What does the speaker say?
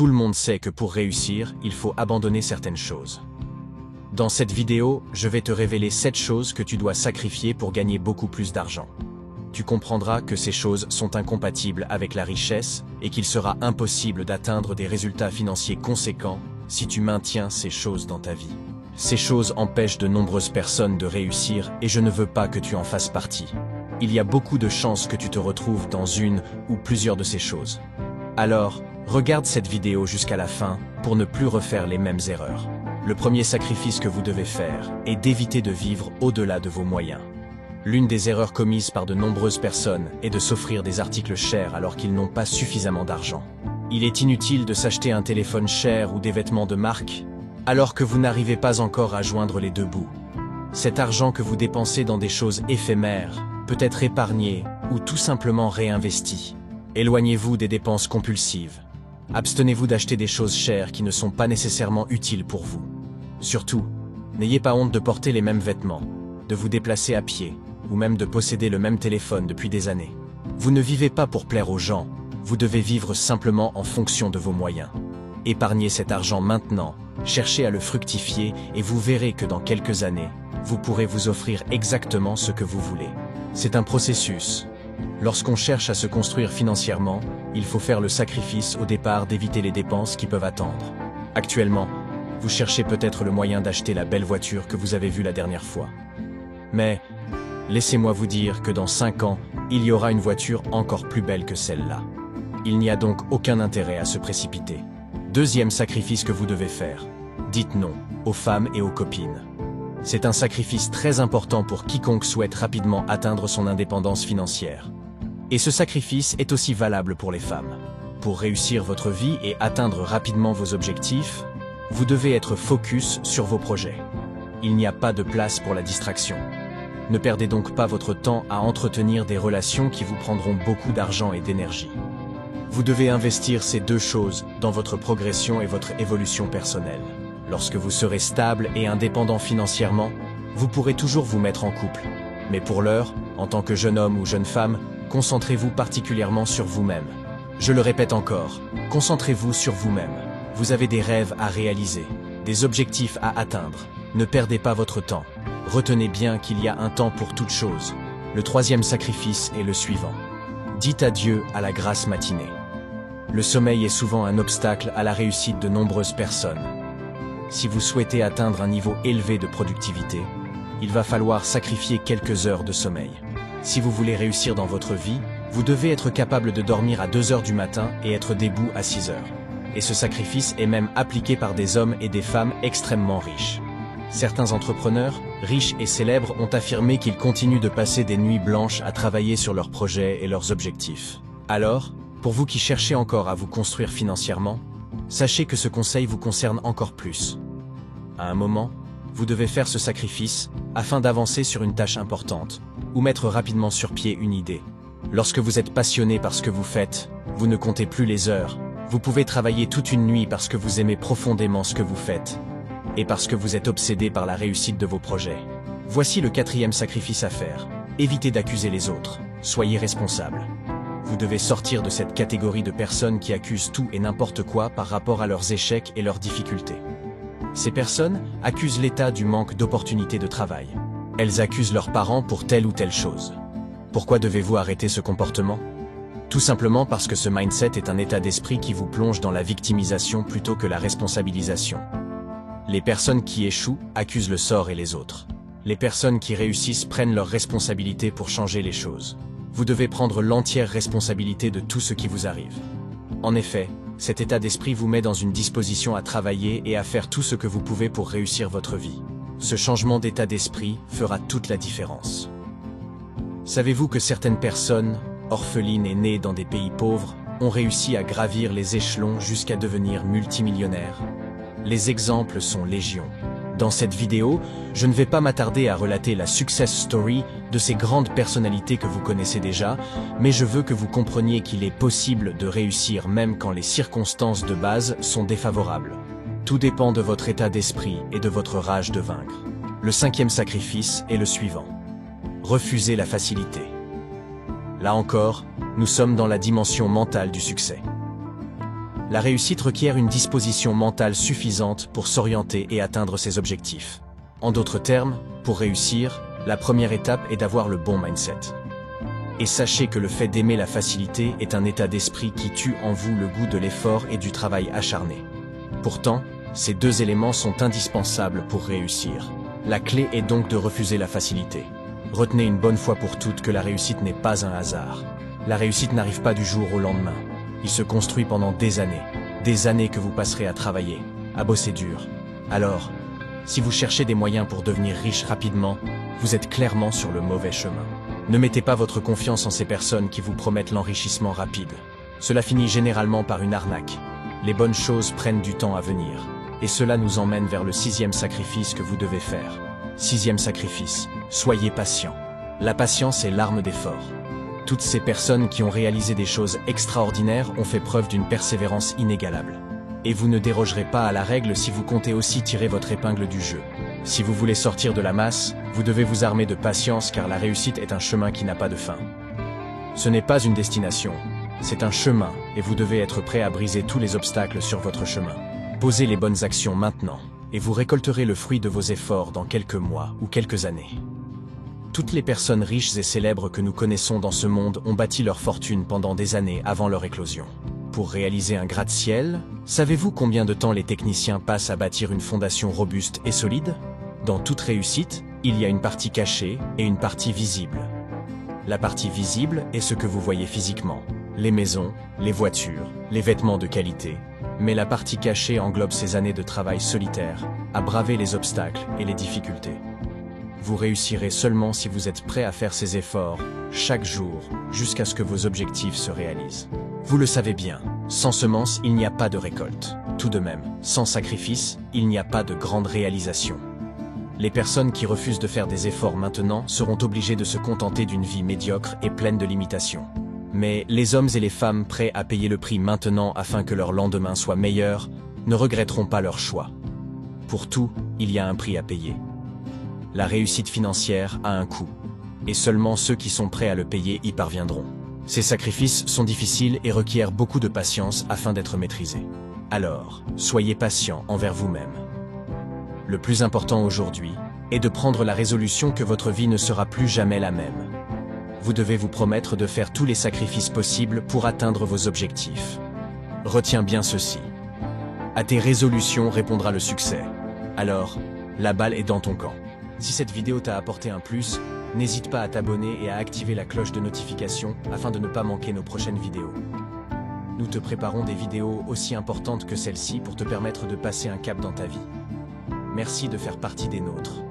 Tout le monde sait que pour réussir, il faut abandonner certaines choses. Dans cette vidéo, je vais te révéler 7 choses que tu dois sacrifier pour gagner beaucoup plus d'argent. Tu comprendras que ces choses sont incompatibles avec la richesse et qu'il sera impossible d'atteindre des résultats financiers conséquents si tu maintiens ces choses dans ta vie. Ces choses empêchent de nombreuses personnes de réussir et je ne veux pas que tu en fasses partie. Il y a beaucoup de chances que tu te retrouves dans une ou plusieurs de ces choses. Alors, regarde cette vidéo jusqu'à la fin pour ne plus refaire les mêmes erreurs. Le premier sacrifice que vous devez faire est d'éviter de vivre au-delà de vos moyens. L'une des erreurs commises par de nombreuses personnes est de s'offrir des articles chers alors qu'ils n'ont pas suffisamment d'argent. Il est inutile de s'acheter un téléphone cher ou des vêtements de marque alors que vous n'arrivez pas encore à joindre les deux bouts. Cet argent que vous dépensez dans des choses éphémères peut être épargné ou tout simplement réinvesti. Éloignez-vous des dépenses compulsives. Abstenez-vous d'acheter des choses chères qui ne sont pas nécessairement utiles pour vous. Surtout, n'ayez pas honte de porter les mêmes vêtements, de vous déplacer à pied, ou même de posséder le même téléphone depuis des années. Vous ne vivez pas pour plaire aux gens, vous devez vivre simplement en fonction de vos moyens. Épargnez cet argent maintenant, cherchez à le fructifier et vous verrez que dans quelques années, vous pourrez vous offrir exactement ce que vous voulez. C'est un processus. Lorsqu'on cherche à se construire financièrement, il faut faire le sacrifice au départ d'éviter les dépenses qui peuvent attendre. Actuellement, vous cherchez peut-être le moyen d'acheter la belle voiture que vous avez vue la dernière fois. Mais, laissez-moi vous dire que dans 5 ans, il y aura une voiture encore plus belle que celle-là. Il n'y a donc aucun intérêt à se précipiter. Deuxième sacrifice que vous devez faire. Dites non aux femmes et aux copines. C'est un sacrifice très important pour quiconque souhaite rapidement atteindre son indépendance financière. Et ce sacrifice est aussi valable pour les femmes. Pour réussir votre vie et atteindre rapidement vos objectifs, vous devez être focus sur vos projets. Il n'y a pas de place pour la distraction. Ne perdez donc pas votre temps à entretenir des relations qui vous prendront beaucoup d'argent et d'énergie. Vous devez investir ces 2 choses dans votre progression et votre évolution personnelle. Lorsque vous serez stable et indépendant financièrement, vous pourrez toujours vous mettre en couple. Mais pour l'heure, en tant que jeune homme ou jeune femme, concentrez-vous particulièrement sur vous-même. Je le répète encore, concentrez-vous sur vous-même. Vous avez des rêves à réaliser, des objectifs à atteindre. Ne perdez pas votre temps. Retenez bien qu'il y a un temps pour toute chose. Le 3e sacrifice est le suivant. Dites adieu à la grasse matinée. Le sommeil est souvent un obstacle à la réussite de nombreuses personnes. Si vous souhaitez atteindre un niveau élevé de productivité, il va falloir sacrifier quelques heures de sommeil. Si vous voulez réussir dans votre vie, vous devez être capable de dormir à 2 heures du matin et être debout à 6 heures. Et ce sacrifice est même appliqué par des hommes et des femmes extrêmement riches. Certains entrepreneurs, riches et célèbres, ont affirmé qu'ils continuent de passer des nuits blanches à travailler sur leurs projets et leurs objectifs. Alors, pour vous qui cherchez encore à vous construire financièrement, sachez que ce conseil vous concerne encore plus. À un moment, vous devez faire ce sacrifice afin d'avancer sur une tâche importante ou mettre rapidement sur pied une idée. Lorsque vous êtes passionné par ce que vous faites, vous ne comptez plus les heures. Vous pouvez travailler toute une nuit parce que vous aimez profondément ce que vous faites et parce que vous êtes obsédé par la réussite de vos projets. Voici le 4e sacrifice à faire. Évitez d'accuser les autres. Soyez responsable. Vous devez sortir de cette catégorie de personnes qui accusent tout et n'importe quoi par rapport à leurs échecs et leurs difficultés. Ces personnes accusent l'État du manque d'opportunités de travail. Elles accusent leurs parents pour telle ou telle chose. Pourquoi devez-vous arrêter ce comportement? Tout simplement parce que ce mindset est un état d'esprit qui vous plonge dans la victimisation plutôt que la responsabilisation. Les personnes qui échouent accusent le sort et les autres. Les personnes qui réussissent prennent leurs responsabilités pour changer les choses. Vous devez prendre l'entière responsabilité de tout ce qui vous arrive. En effet, cet état d'esprit vous met dans une disposition à travailler et à faire tout ce que vous pouvez pour réussir votre vie. Ce changement d'état d'esprit fera toute la différence. Savez-vous que certaines personnes, orphelines et nées dans des pays pauvres, ont réussi à gravir les échelons jusqu'à devenir multimillionnaires? Les exemples sont légion. Dans cette vidéo, je ne vais pas m'attarder à relater la success story de ces grandes personnalités que vous connaissez déjà, mais je veux que vous compreniez qu'il est possible de réussir même quand les circonstances de base sont défavorables. Tout dépend de votre état d'esprit et de votre rage de vaincre. Le 5e sacrifice est le suivant. Refusez la facilité. Là encore, nous sommes dans la dimension mentale du succès. La réussite requiert une disposition mentale suffisante pour s'orienter et atteindre ses objectifs. En d'autres termes, pour réussir, la première étape est d'avoir le bon mindset. Et sachez que le fait d'aimer la facilité est un état d'esprit qui tue en vous le goût de l'effort et du travail acharné. Pourtant, ces deux éléments sont indispensables pour réussir. La clé est donc de refuser la facilité. Retenez une bonne fois pour toutes que la réussite n'est pas un hasard. La réussite n'arrive pas du jour au lendemain. Il se construit pendant des années que vous passerez à travailler, à bosser dur. Alors, si vous cherchez des moyens pour devenir riche rapidement, vous êtes clairement sur le mauvais chemin. Ne mettez pas votre confiance en ces personnes qui vous promettent l'enrichissement rapide. Cela finit généralement par une arnaque. Les bonnes choses prennent du temps à venir. Et cela nous emmène vers le 6e sacrifice que vous devez faire. 6e sacrifice, soyez patient. La patience est l'arme des forts. Toutes ces personnes qui ont réalisé des choses extraordinaires ont fait preuve d'une persévérance inégalable. Et vous ne dérogerez pas à la règle si vous comptez aussi tirer votre épingle du jeu. Si vous voulez sortir de la masse, vous devez vous armer de patience car la réussite est un chemin qui n'a pas de fin. Ce n'est pas une destination, c'est un chemin et vous devez être prêt à briser tous les obstacles sur votre chemin. Posez les bonnes actions maintenant et vous récolterez le fruit de vos efforts dans quelques mois ou quelques années. Toutes les personnes riches et célèbres que nous connaissons dans ce monde ont bâti leur fortune pendant des années avant leur éclosion. Pour réaliser un gratte-ciel, savez-vous combien de temps les techniciens passent à bâtir une fondation robuste et solide? Dans toute réussite, il y a une partie cachée et une partie visible. La partie visible est ce que vous voyez physiquement, les maisons, les voitures, les vêtements de qualité. Mais la partie cachée englobe ces années de travail solitaire, à braver les obstacles et les difficultés. Vous réussirez seulement si vous êtes prêt à faire ces efforts, chaque jour, jusqu'à ce que vos objectifs se réalisent. Vous le savez bien, sans semence, il n'y a pas de récolte. Tout de même, sans sacrifice, il n'y a pas de grande réalisation. Les personnes qui refusent de faire des efforts maintenant seront obligées de se contenter d'une vie médiocre et pleine de limitations. Mais les hommes et les femmes prêts à payer le prix maintenant afin que leur lendemain soit meilleur ne regretteront pas leur choix. Pour tout, il y a un prix à payer. La réussite financière a un coût, et seulement ceux qui sont prêts à le payer y parviendront. Ces sacrifices sont difficiles et requièrent beaucoup de patience afin d'être maîtrisés. Alors, soyez patient envers vous-même. Le plus important aujourd'hui est de prendre la résolution que votre vie ne sera plus jamais la même. Vous devez vous promettre de faire tous les sacrifices possibles pour atteindre vos objectifs. Retiens bien ceci. À tes résolutions répondra le succès. Alors, la balle est dans ton camp. Si cette vidéo t'a apporté un plus, n'hésite pas à t'abonner et à activer la cloche de notification afin de ne pas manquer nos prochaines vidéos. Nous te préparons des vidéos aussi importantes que celle-ci pour te permettre de passer un cap dans ta vie. Merci de faire partie des nôtres.